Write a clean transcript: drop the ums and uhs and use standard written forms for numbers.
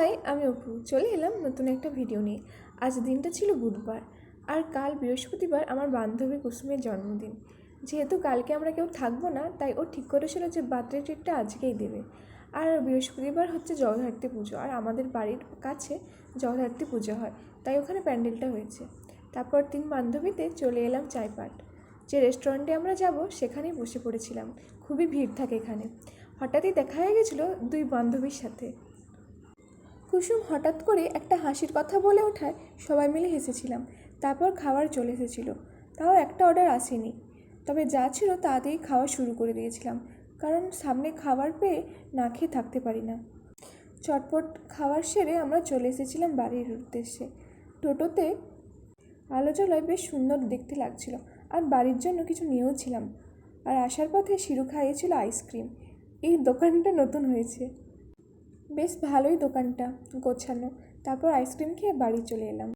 High, আমি অপু চলে এলাম নতুন একটা ভিডিও নিয়ে। আজ দিনটা ছিল বুধবার, আর কাল বৃহস্পতিবার আমার বান্ধবী কুসুমের জন্মদিন। যেহেতু কালকে আমরা কেউ থাকবো না, তাই ও ঠিক করেছিল যে বার্থডে ট্রিটটা আজকেই দেবে। আর বৃহস্পতিবার হচ্ছে জগদ্ধাত্রী পুজো, আর আমাদের বাড়ির কাছে জগদ্ধাত্রী পুজো হয়, তাই ওখানে প্যান্ডেলটা হয়েছে। তারপর 3 বান্ধবীতে চলে এলাম চাইপাট। যে রেস্টুরেন্টে আমরা যাব সেখানেই বসে পড়েছিলাম। খুবই ভিড় থাকে এখানে। হঠাৎই দেখা হয়ে গেছিলো 2 বান্ধবীর সাথে। কুসুম হঠাৎ করে একটা হাসির কথা বলে ওঠায় সবাই মিলে হেসেছিলাম। তারপর খাবার চলে এসেছিলো, তাও একটা অর্ডার আসেনি। তবে যা ছিল তাড়াতাড়ি খাওয়া শুরু করে দিয়েছিলাম, কারণ সামনে খাবার পেয়ে না খেয়ে থাকতে পারি না। চটপট খাবার সেরে আমরা চলে এসেছিলাম বাড়ির উদ্দেশ্যে। টোটোতে আলো জ্বলায় বেশ সুন্দর দেখতে লাগছিল, আর বাড়ির জন্য কিছু নিয়েও ছিলাম। আর আসার পথে শিরু খাইয়েছিল আইসক্রিম। এই দোকানটা নতুন হয়েছে, বেশ ভালোই দোকানটা গোছানো। তারপর আইসক্রিম খেয়ে বাড়ি চলে এলাম।